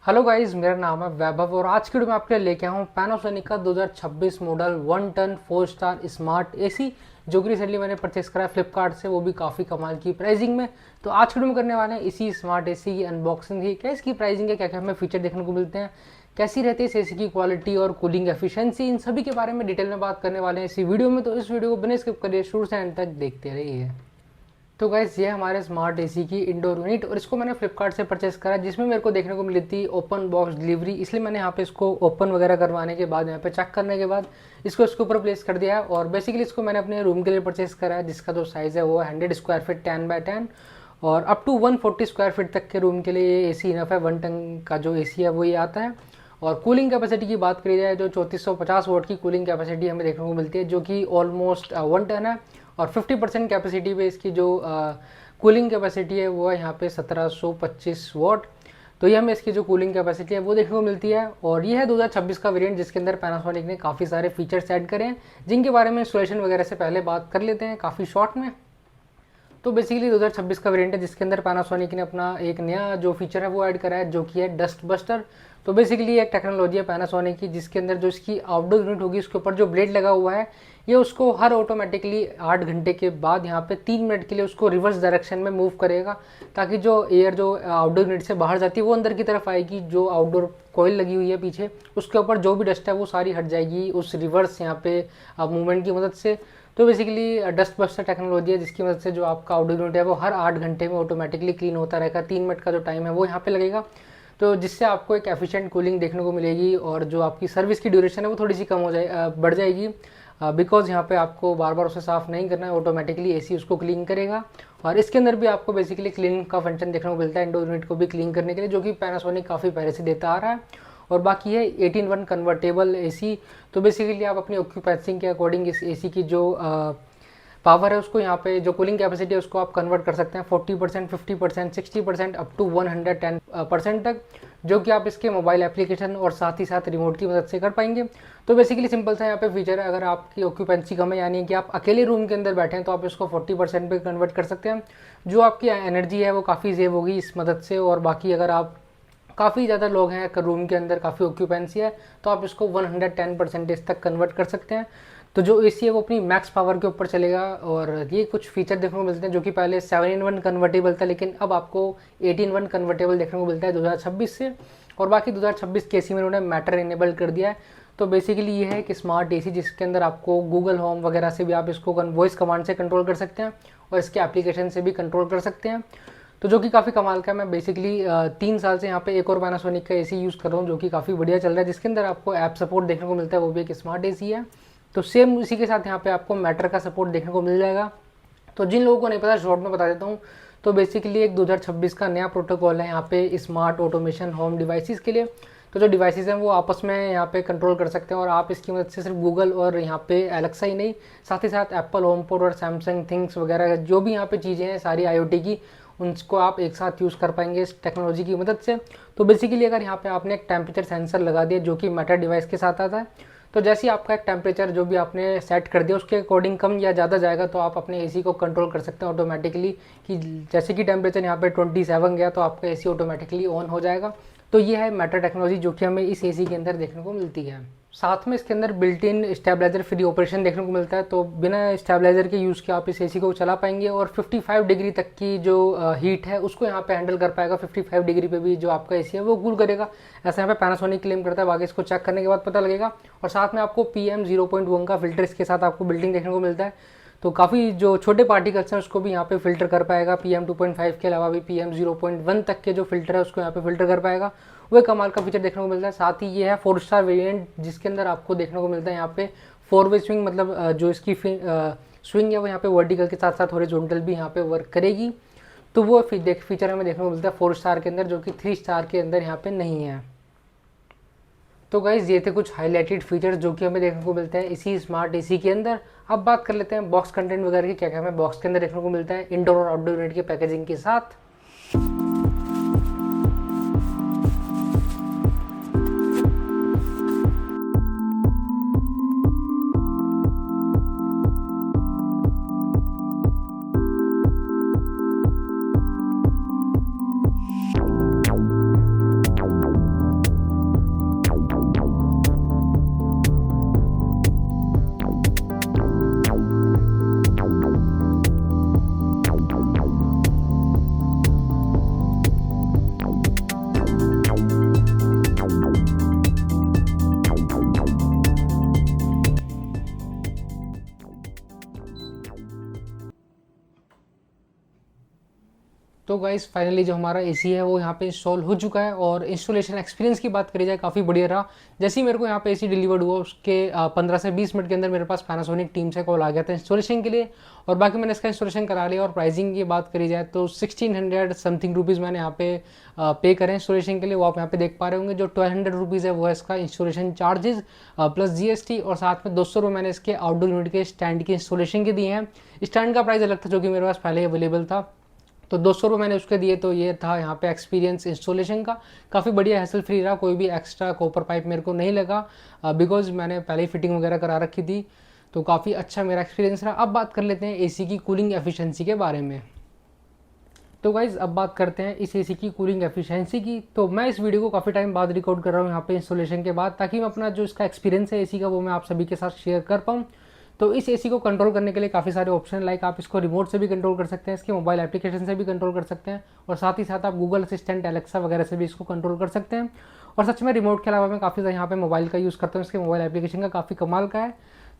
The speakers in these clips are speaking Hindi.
हेलो गाइस, मेरा नाम है वैभव और आज की वीडियो में आपके लिए लेके आया हूँ पैनासोनिक का 2026 model 1 ton 4 star smart AC, जो कि रिसेंटली मैंने परचेस करा है फ्लिपकार्ट से, वो भी काफ़ी कमाल की प्राइसिंग में। तो आज की वीडियो में करने वाले हैं इसी स्मार्ट एसी की अनबॉक्सिंग ही, क्या इसकी प्राइसिंग है, क्या क्या हमें फीचर देखने को मिलते हैं, कैसी रहती है इस एसी की क्वालिटी और कूलिंग एफिशिएंसी, इन सभी के बारे में डिटेल में बात करने वाले हैं इसी वीडियो में। तो इस वीडियो को बिना स्किप करिए, शुरू से एंड तक देखते रहिए। तो गाइस, ये हमारे स्मार्ट एसी की इंडोर यूनिट और इसको मैंने फ्लिपकार्ट से परचेस करा, जिसमें मेरे को देखने को मिली थी ओपन बॉक्स डिलीवरी, इसलिए मैंने यहाँ पे इसको ओपन वगैरह करवाने के बाद, यहाँ पे चेक करने के बाद इसको इसके ऊपर प्लेस कर दिया है। और बेसिकली इसको मैंने अपने रूम के लिए परचेस करा है, जिसका जो साइज़ है वो 100 स्क्वायर फीट 10x10 और अप टू 140 स्क्वायर फीट तक के रूम के लिए ये एसी इनफ है। 1 टन का जो एसी है वो ये आता है। और कूलिंग कैपेसिटी की बात करी जाए, जो 3450 वोट की कूलिंग कैपेसिटी हमें देखने को मिलती है, जो कि ऑलमोस्ट 1 टन है। और 50% कैपेसिटी पे इसकी जो कूलिंग कैपेसिटी है वो है यहाँ पे 1725 वॉट। तो ये हमें इसकी जो कूलिंग कैपेसिटी है वो देखने को मिलती है। और ये है 2026 का वेरिएंट, जिसके अंदर पैनासोनिक ने काफ़ी सारे फीचर्स ऐड करे हैं, जिनके बारे में इंस्टॉलेशन वगैरह से पहले बात कर लेते हैं काफ़ी शॉर्ट में। तो बेसिकली 2026 का वेरिएंट है, जिसके अंदर पैनासोनिक ने अपना एक नया जो फीचर है वो ऐड करा है, जो कि है डस्ट बस्टर। तो बेसिकली एक टेक्नोलॉजी है पैनासोनिक की, जिसके अंदर जो इसकी आउटडोर यूनिट होगी, उसके ऊपर जो ब्लेड लगा हुआ है, ये उसको हर ऑटोमेटिकली 8 घंटे के बाद यहाँ पे 3 मिनट के लिए उसको रिवर्स डायरेक्शन में मूव करेगा, ताकि जो एयर जो आउटडोर यूनिट से बाहर जाती है वो अंदर की तरफ आएगी। जो आउटडोर कॉइल लगी हुई है पीछे, उसके ऊपर जो भी डस्ट है वो सारी हट जाएगी उस रिवर्स यहाँ पे मूवमेंट की मदद से। तो बेसिकली डस्ट बस्टर टेक्नोलॉजी है, जिसकी मदद से जो आपका आउटडोर यूनिट है वो हर 8 घंटे में ऑटोमेटिकली क्लीन होता रहेगा। 3 मिनट का जो टाइम है वो यहाँ पे लगेगा, तो जिससे आपको एक एफिशिएंट कूलिंग देखने को मिलेगी। और जो आपकी सर्विस की ड्यूरेशन है वो थोड़ी सी कम हो जाए बढ़ जाएगी, बिकॉज यहाँ पे आपको बार बार उसे साफ़ नहीं करना है, ऑटोमेटिकली एसी उसको क्लीन करेगा। और इसके अंदर भी आपको बेसिकली क्लीन का फंक्शन देखने को मिलता है इंडोर यूनिट को भी क्लीन करने के लिए, जो कि पैनासोनिक काफ़ी पहले से देता आ रहा है। और बाकी है 18 1 कन्वर्टेबल एसी। तो बेसिकली आप अपनी ऑक्यूपेंसी के अकॉर्डिंग इस एसी की जो पावर है उसको, यहाँ पे जो कूलिंग कैपेसिटी है उसको आप कन्वर्ट कर सकते हैं 40%, 50%, 60%, अप टू 110% तक, जो कि आप इसके मोबाइल एप्लीकेशन और साथ ही साथ रिमोट की मदद से कर पाएंगे। तो बेसिकली सिंपल सा यहाँ पे फीचर है। अगर आपकी ऑक्यूपेंसी कम है, यानी कि आप अकेले रूम के अंदर बैठे हैं, तो आप इसको 40% पे कन्वर्ट कर सकते हैं। जो आपकी एनर्जी है वो काफ़ी सेव होगी इस मदद से। और बाकी अगर आप काफ़ी ज़्यादा लोग हैं, रूम के अंदर काफ़ी ऑक्यूपेंसी है, तो आप इसको 110% तक कन्वर्ट कर सकते हैं। तो जो एसी है वो अपनी मैक्स पावर के ऊपर चलेगा। और ये कुछ फीचर देखने को मिलते हैं, जो कि पहले 7-in-1 कन्वर्टेबल था, लेकिन अब आपको 18-1 कन्वर्टेबल देखने को मिलता है 2026 से। और बाकी 2026 के एसी में उन्होंने मैटर इनेबल कर दिया है। तो बेसिकली ये है कि स्मार्ट एसी, जिसके अंदर आपको गूगल होम वगैरह से भी आप इसको वॉइस कमांड से कंट्रोल कर सकते हैं और इसके एप्लीकेशन से भी कंट्रोल कर सकते हैं। तो जो कि काफ़ी कमाल का है। मैं बेसिकली 3 साल से यहाँ पे एक और पैनासोनिक का एसी यूज़ कर रहा हूँ, जो कि काफ़ी बढ़िया चल रहा है, जिसके अंदर आपको ऐप सपोर्ट देखने को मिलता है, वो भी एक स्मार्ट एसी है। तो सेम इसी के साथ यहाँ पे आपको मैटर का सपोर्ट देखने को मिल जाएगा। तो जिन लोगों को नहीं पता, शॉर्ट में बता देता हूँ। तो बेसिकली एक 2026 का नया प्रोटोकॉल है यहाँ पे स्मार्ट ऑटोमेशन होम डिवाइसेस के लिए। तो जो डिवाइसेस हैं वो आपस में यहाँ पे कंट्रोल कर सकते हैं, और आप इसकी मदद से सिर्फ गूगल और यहाँ पे एलेक्सा ही नहीं, साथ ही साथ एप्पल होम पोड और सैमसंग थिंग्स वगैरह जो भी यहाँ पे चीज़ें हैं सारी IoT की, उनको आप एक साथ यूज़ कर पाएंगे इस टेक्नोलॉजी की मदद से। तो बेसिकली अगर यहाँ पे आपने एक टेम्परेचर सेंसर लगा दिया, जो कि मैटर डिवाइस के साथ आता है, तो जैसे ही आपका एक टेम्परेचर जो भी आपने सेट कर दिया उसके अकॉर्डिंग कम या ज़्यादा जाएगा, तो आप अपने एसी को कंट्रोल कर सकते हैं ऑटोमेटिकली, कि जैसे कि टेम्परेचर यहाँ पे 27 गया तो आपका एसी ऑटोमेटिकली ऑन हो जाएगा। तो ये है मैटर टेक्नोलॉजी, जो कि हमें इस एसी के अंदर देखने को मिलती है। साथ में इसके अंदर built in stabiliser free operation देखने को मिलता है, तो बिना स्टेबलाइजर के यूज़ के आप इस एसी को चला पाएंगे। और 55 डिग्री तक की जो हीट है उसको यहाँ पे हैंडल कर पाएगा। 55 डिग्री पे भी जो आपका एसी है वो कूल करेगा, ऐसा यहाँ पे पैनासोनिक क्लेम करता है। बाकी इसको चेक करने के बाद पता लगेगा। और साथ में आपको PM 0.1 का फिल्टर इसके साथ आपको बिल्डिंग देखने को मिलता है, तो काफ़ी जो छोटे पार्टिकल्स हैं उसको भी यहाँ पे फिल्टर कर पाएगा। PM 2.5 के अलावा भी PM 0.1 तक के जो फिल्टर है उसको यहाँ पे फिल्टर कर पाएगा। वो कमाल का फीचर देखने को मिलता है। साथ ही ये है 4 स्टार वेरिएंट, जिसके अंदर आपको देखने को मिलता है यहाँ पे 4-वे स्विंग, मतलब जो इसकी स्विंग है वो यहाँ पे वर्टिकल के साथ साथ हॉरिजॉन्टल भी यहाँ पे वर्क करेगी। तो वो फीचर हमें देखने को मिलता है 4 स्टार के अंदर, जो कि 3 स्टार के अंदर यहाँ पे नहीं है। तो गाइज, ये थे कुछ हाईलाइटेड फीचर्स जो कि हमें देखने को मिलते हैं इसी स्मार्ट एसी के अंदर। अब बात कर लेते हैं बॉक्स कंटेंट वगैरह की, क्या क्या हमें बॉक्स के अंदर देखने को मिलता है इंडोर और आउटडोर यूनिट के पैकेजिंग के साथ। तो गाइस फाइनली जो हमारा एसी है वो यहाँ पे इंस्टॉल हो चुका है, और इंस्टॉलेशन एक्सपीरियंस की बात करी जाए काफ़ी बढ़िया रहा। जैसे ही मेरे को यहाँ पे एसी डिलीवर्ड हुआ उसके 15 से 20 मिनट के अंदर मेरे पास पैनासोनिक टीम से कॉल आ गया था इंस्टॉलेशन के लिए, और बाकी मैंने इसका इंस्टॉलेशन करा लिया। और प्राइसिंग की बात करी जाए तो 1600 समथिंग रुपीज़ मैंने यहाँ पे पे करें इंस्टॉलेशन के लिए। वो आप यहाँ पे देख पा रहे होंगे, जो 1200 रुपीज़ है वो है इसका इंस्टॉलेशन चार्जेस प्लस जीएसटी, और साथ में 200 रुपये मैंने इसके आउटडोर यूनिट के स्टैंड की इंस्टॉलेशन के दिए हैं। स्टैंड का प्राइस अलग था जो कि मेरे पास पहले अवेलेबल था, तो 200 रुपये मैंने उसके दिए। तो ये था यहाँ पे एक्सपीरियंस इंस्टॉलेशन का, काफ़ी बढ़िया हैसल फ्री रहा, कोई भी एक्स्ट्रा कॉपर पाइप मेरे को नहीं लगा बिकॉज मैंने पहले ही फिटिंग वगैरह करा रखी थी। तो काफ़ी अच्छा मेरा एक्सपीरियंस रहा। अब बात कर लेते हैं एसी की कूलिंग एफिशिएंसी के बारे में। तो गाइज़ अब बात करते हैं इस एसी की कूलिंग एफिशिएंसी की। तो मैं इस वीडियो को काफ़ी टाइम बाद रिकॉर्ड कर रहा हूँ यहाँ पे इंस्टॉलेशन के बाद, ताकि मैं अपना जो इसका एक्सपीरियंस है एसी का वो मैं आप सभी के साथ शेयर कर पाऊँ। तो इस एसी को कंट्रोल करने के लिए काफ़ी सारे ऑप्शन, लाइक आप इसको रिमोट से भी कंट्रोल कर सकते हैं, इसके मोबाइल एप्लीकेशन से भी कंट्रोल कर सकते हैं, और साथ ही साथ आप गूगल असिस्टेंट, एलेक्सा वगैरह से भी इसको कंट्रोल कर सकते हैं। और सच में रिमोट के अलावा मैं काफ़ी ज़्यादा यहाँ पे मोबाइल का यूज़ करता हूँ, इसके मोबाइल एप्लीकेशन का काफ़ी कमाल का है।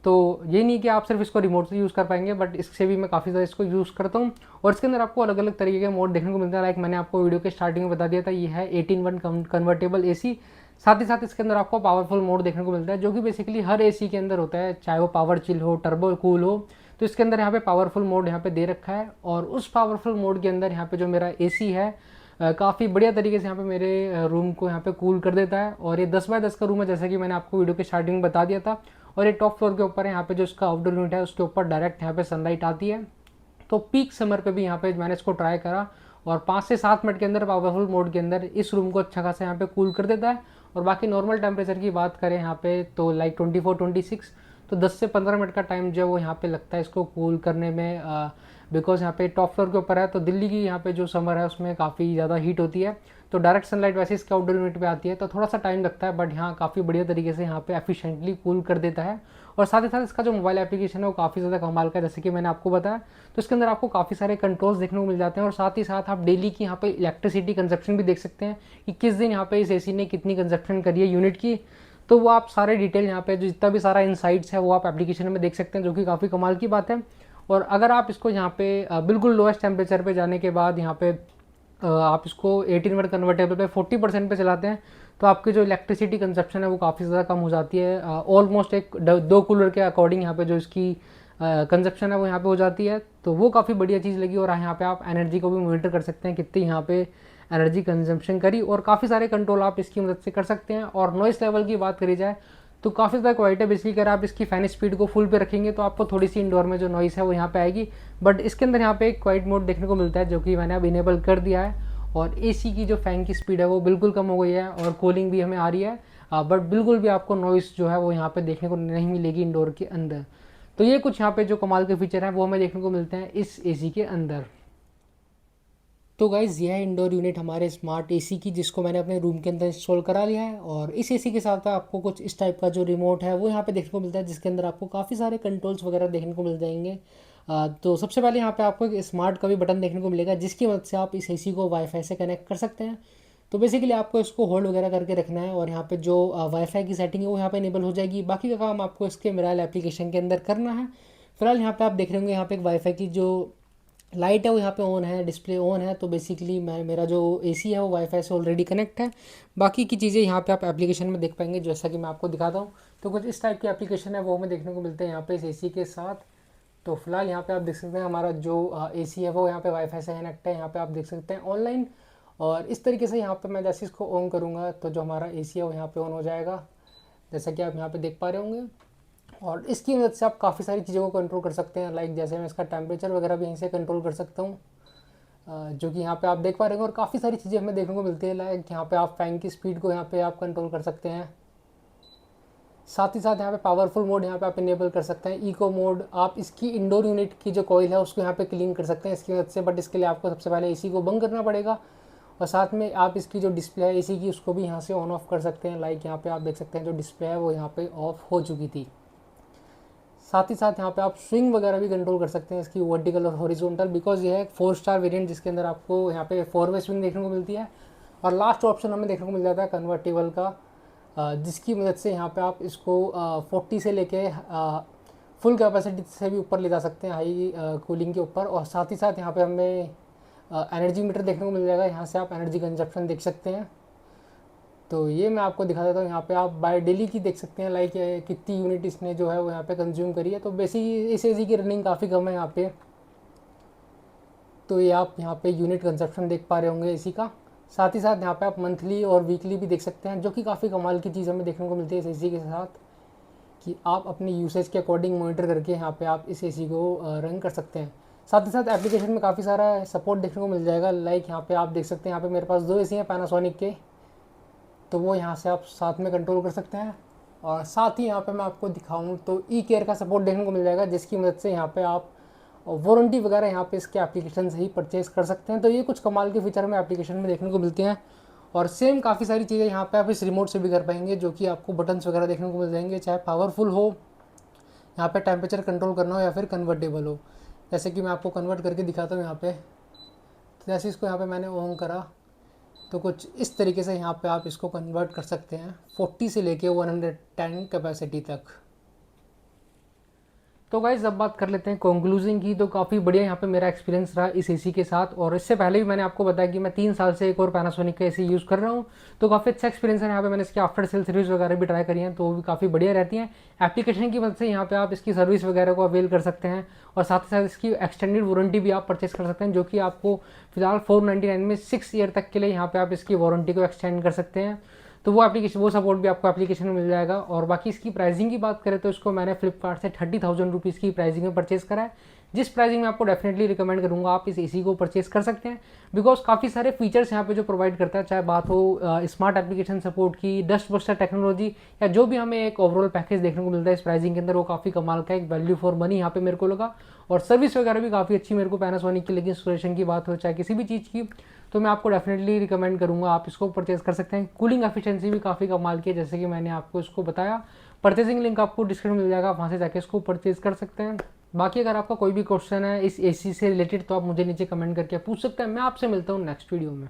तो ये नहीं कि आप सिर्फ इसको रिमोट से यूज़ कर पाएंगे, बट इससे भी मैं काफ़ी ज़्यादा इसको यूज़ करता हूँ। और इसके अंदर आपको अलग अलग तरीके के मोड देखने को मिलता है, लाइक मैंने आपको वीडियो के स्टार्टिंग में बता दिया था, ये है 18 वन कन्वर्टेबल एसी। साथ ही साथ इसके अंदर आपको पावरफुल मोड देखने को मिलता है, जो कि बेसिकली हर एसी के अंदर होता है, चाहे वो पावर चिल हो, टर्बो कूल हो। तो इसके अंदर यहाँ पे पावरफुल मोड यहाँ पे दे रखा है, और उस पावरफुल मोड के अंदर यहाँ पे जो मेरा एसी है काफ़ी बढ़िया तरीके से यहाँ पे मेरे रूम को यहाँ पे कूल कर देता है। और ये 10x10 का रूम है, जैसा कि मैंने आपको वीडियो के स्टार्टिंग में बता दिया था। और ये टॉप फ्लोर के ऊपर है, यहाँ पे जो इसका आउटडोर यूनिट है उसके ऊपर डायरेक्ट यहाँ पे सनलाइट आती है। तो पीक समर पे भी यहाँ पे मैंने इसको ट्राई करा, और 5 से 7 मिनट के अंदर पावरफुल मोड के अंदर इस रूम को अच्छा खासा यहाँ पे कूल कर देता है। और बाकी नॉर्मल टेम्परेचर की बात करें यहाँ पे तो लाइक 24-26, तो 10 से 15 मिनट का टाइम जो है वो यहाँ पे लगता है इसको कूल करने में, बिकॉज यहाँ पे टॉप फ्लोर के ऊपर है। तो दिल्ली की यहाँ पे जो समर है उसमें काफ़ी ज़्यादा हीट होती है, तो डायरेक्ट सनलाइट वैसे इसके आउटडोर यूनिट पे आती है, तो थोड़ा सा टाइम लगता है, बट यहाँ काफ़ी बढ़िया तरीके से यहाँ पे एफिशिएंटली कूल कर देता है। और साथ ही साथ इसका जो मोबाइल एप्लीकेशन है वो काफ़ी ज़्यादा कमाल का है, जैसे कि मैंने आपको बताया। तो इसके अंदर आपको काफ़ी सारे कंट्रोल्स देखने को मिल जाते हैं, और साथ ही साथ आप डेली की यहाँ पे इलेक्ट्रिसिटी कंजप्शन भी देख सकते हैं कि किस दिन यहाँ पे इस एसी ने कितनी कंजप्शन करी है यूनिट की। तो वो आप सारे डिटेल यहाँ पे जो जितना भी सारा इनसाइट्स है वो आप एप्लीकेशन में देख सकते हैं, जो कि काफ़ी कमाल की बात है। और अगर आप इसको यहाँ पे बिल्कुल लोएस्ट टेम्परेचर पे जाने के बाद यहाँ पे आप इसको 18 वाट कन्वर्टेबल पे 40% पे चलाते हैं, तो आपकी जो इलेक्ट्रिसिटी कंजप्शन है वो काफ़ी ज़्यादा कम हो जाती है, ऑलमोस्ट एक 2 कूलर के अकॉर्डिंग यहाँ पे जो इसकी कंजप्शन है वो यहाँ पे हो जाती है। तो वो काफ़ी बढ़िया चीज़ लगी, और यहाँ पे आप एनर्जी को भी मॉनिटर कर सकते हैं कितनी यहाँ पे एनर्जी कंजम्पशन करी, और काफ़ी सारे कंट्रोल आप इसकी मदद से कर सकते हैं। और नॉइस लेवल की बात करी जाए तो काफ़ी ज़्यादा क्वाइट है, बेसिकली अगर आप इसकी फैन स्पीड को फुल पे रखेंगे तो आपको थोड़ी सी इंडोर में जो नॉइस है वो यहाँ पे आएगी, बट इसके अंदर यहाँ पे एक क्वाइट मोड देखने को मिलता है जो कि मैंने अब इनेबल कर दिया है। और एसी की जो फैन की स्पीड है वो बिल्कुल कम हो गई है, और कूलिंग भी हमें आ रही है, बट बिल्कुल भी आपको नॉइस जो है वो यहाँ पे देखने को नहीं मिलेगी इंडोर के अंदर। तो ये कुछ यहाँ पे जो कमाल के फीचर हैं वो हमें देखने को मिलते हैं इस एसी के अंदर। तो गाइज़ यह है इंडोर यूनिट हमारे स्मार्ट एसी की, जिसको मैंने अपने रूम के अंदर इंस्टॉल करा लिया है। और इस एसी के साथ आपको कुछ इस टाइप का जो रिमोट है वो यहाँ पे देखने को मिलता है, जिसके अंदर आपको काफ़ी सारे कंट्रोल्स वगैरह देखने को मिल जाएंगे। तो सबसे पहले यहाँ पे आपको एक स्मार्ट का भी बटन देखने को मिलेगा, जिसकी मदद से आप इस एसी को वाईफाई से कनेक्ट कर सकते हैं। तो बेसिकली आपको इसको होल्ड वगैरह करके रखना है, और यहाँ पे जो वाईफाई की सेटिंग है वो यहाँ पे इनेबल हो जाएगी। बाकी का काम आपको इसके मिराइल एप्लीकेशन के अंदर करना है। फिलहाल यहाँ पे आप देख रहे होंगे यहाँ पे एक वाईफाई की जो लाइट है वो यहाँ पे ऑन है, डिस्प्ले ऑन है। तो बेसिकली मेरा जो एसी है वो वाईफाई से ऑलरेडी कनेक्ट है। बाकी की चीज़ें यहाँ पे आप एप्लीकेशन में देख पाएंगे, जैसा कि मैं आपको दिखाता हूँ। तो कुछ इस टाइप की एप्लीकेशन है वो हमें देखने को मिलते हैं यहाँ पे इस एसी के साथ। तो फिलहाल यहाँ पे आप देख सकते हैं हमारा जो एसी है वो यहाँ पे वाईफाई से कनेक्ट है, यहाँ पे आप देख सकते हैं ऑनलाइन। और इस तरीके से यहाँ पे मैं जैसे इसको ऑन करूँगा तो जो हमारा एसी है वो यहाँ पे ऑन हो जाएगा, जैसा कि आप यहाँ पे देख पा रहे होंगे। और इसकी मदद से आप काफ़ी सारी चीज़ों को कंट्रोल कर सकते हैं, लाइक जैसे मैं इसका टेम्परेचर वगैरह भी यहीं से कंट्रोल कर सकता हूँ, जो कि यहाँ पे आप देख पा रहे हैं। और काफ़ी सारी चीज़ें हमें देखने को मिलती है, लाइक यहाँ पे आप फैन की स्पीड को यहाँ पे आप कंट्रोल कर सकते हैं। साथ ही साथ यहाँ पे पावरफुल मोड यहाँ पे आप इनेबल कर सकते हैं। इको मोड, आप इसकी इंडोर यूनिट की जो कॉइल है उसको यहाँ पे क्लीन कर सकते हैं इसकी मदद से, बट इसके लिए आपको सबसे पहले एसी को बंद करना पड़ेगा। और साथ में आप इसकी जो डिस्प्ले है एसी की उसको भी यहाँ से ऑन ऑफ कर सकते हैं, लाइक यहाँ पे आप देख सकते हैं जो डिस्प्ले है वो यहाँ पे ऑफ हो चुकी थी। साथ ही साथ यहाँ पे आप स्विंग वगैरह भी कंट्रोल कर सकते हैं इसकी वर्टिकल और हॉरिजॉन्टल, बिकॉज ये है एक 4 स्टार वेरिएंट जिसके अंदर आपको यहाँ पे 4 वे स्विंग देखने को मिलती है। और लास्ट ऑप्शन हमें देखने को मिल जाता है कन्वर्टेबल का, जिसकी मदद से यहाँ पे आप इसको 40 से लेके फुल कैपेसिटी से भी ऊपर ले जा सकते हैं, हाई कूलिंग के ऊपर। और साथ ही साथ यहाँ पे हमें एनर्जी मीटर देखने को मिल जाएगा, यहाँ से आप एनर्जी कंजप्शन देख सकते हैं। तो ये मैं आपको दिखा देता हूँ, यहाँ पे आप बाय डेली की देख सकते हैं, लाइक कितनी यूनिट इसने जो है वो यहाँ पे कंज्यूम करी है। तो बेसिक इस एसी की रनिंग काफ़ी कम है यहाँ पे। तो ये आप यहाँ पे यूनिट कंजप्शन देख पा रहे होंगे एसी का। साथ ही साथ यहाँ पे आप मंथली और वीकली भी देख सकते हैं, जो कि काफ़ी कमाल की चीज़ हमें देखने को मिलती है इस एसी के साथ, कि आप अपनी यूसेज के अकॉर्डिंग मॉनिटर करके यहाँ पे आप इस एसी को रन कर सकते हैं। साथ ही साथ एप्लीकेशन में काफ़ी सारा सपोर्ट देखने को मिल जाएगा। लाइक यहाँ पे आप देख सकते हैं, यहाँ पे मेरे पास 2 एसी हैं पैनासोनिक के, तो वो यहाँ से आप साथ में कंट्रोल कर सकते हैं। और साथ ही यहाँ पे मैं आपको दिखाऊँ तो ई केयर का सपोर्ट देखने को मिल जाएगा, जिसकी मदद से यहाँ पे आप वारंटी वगैरह यहाँ पे इसके एप्लीकेशन से ही परचेज़ कर सकते हैं। तो ये कुछ कमाल के फीचर हमें एप्लीकेशन में देखने को मिलते हैं। और सेम काफ़ी सारी चीज़ें यहाँ पे आप इस रिमोट से भी कर पाएंगे, जो कि आपको बटन्स वगैरह देखने को मिल जाएंगे, चाहे पावरफुल हो, यहाँ पे टेम्परेचर कंट्रोल करना हो, या फिर कन्वर्टेबल हो। जैसे कि मैं आपको कन्वर्ट करके दिखाता हूँ यहाँ पे। तो जैसे इसको यहाँ पे मैंने ऑन करा, तो कुछ इस तरीके से यहाँ पे आप इसको कन्वर्ट कर सकते हैं 40 से लेके 110 कैपेसिटी तक। तो गाइज अब बात कर लेते हैं कंक्लूजन की। तो काफ़ी बढ़िया यहाँ पे मेरा एक्सपीरियंस रहा इस एसी के साथ, और इससे पहले भी मैंने आपको बताया कि मैं 3 साल से एक और पैनासोनिक का एसी यूज़ कर रहा हूँ। तो काफ़ी अच्छा एक्सपीरियंस है यहाँ पे। मैंने इसकी आफ्टर सेल सर्विस वगैरह भी ट्राई करी हैं, तो वो भी काफ़ी बढ़िया रहती हैं। एप्लीकेशन की मदद से यहाँ पे आप इसकी सर्विस वगैरह को अवेल कर सकते हैं, और साथ ही साथ इसकी एक्सटेंडेड वारंटी भी आप परचेस कर सकते हैं, जो कि आपको फिलहाल 499 में 6 ईयर तक के लिए यहाँ पे आप इसकी वारंटी को एक्सटेंड कर सकते हैं। तो वो एप्लीकेशन, वो सपोर्ट भी आपको एप्लीकेशन में मिल जाएगा। और बाकी इसकी प्राइसिंग की बात करें तो इसको मैंने फ्लिपकार्ट से 30,000 रुपीज़ की प्राइसिंग में परचेस करा है, जिस प्राइसिंग में आपको डेफिनेटली रिकमेंड करूंगा आप इस एसी को परचेस कर सकते हैं, बिकॉज काफ़ी सारे फीचर्स यहाँ पे जो प्रोवाइड करता है, चाहे बात हो स्मार्ट एप्लीकेशन सपोर्ट की, डस्ट बस्टर टेक्नोलॉजी, या जो भी हमें एक ओवरऑल पैकेज देखने को मिलता है इस प्राइसिंग के अंदर, वो काफ़ी कमाल का एक वैल्यू फॉर मनी यहाँ पे मेरे को लगा। और सर्विस वगैरह भी काफ़ी अच्छी मेरे को पैनासोनिक की, लेकिन इंस्टॉलेशन की बात हो चाहे किसी भी चीज़ की, तो मैं आपको डेफिनेटली रिकमेंड करूंगा आप इसको परचेज कर सकते हैं। कूलिंग एफिशिएंसी भी काफ़ी कमाल की है, जैसे कि मैंने आपको इसको बताया। परचेजिंग लिंक आपको डिस्क्रिप्शन में मिल जाएगा, वहाँ से जाके इसको परचेज कर सकते हैं। बाकी अगर आपका कोई भी क्वेश्चन है इस एसी से रिलेटेड, तो आप मुझे नीचे कमेंट करके पूछ सकते हैं। मैं आपसे मिलता हूँ नेक्स्ट वीडियो में।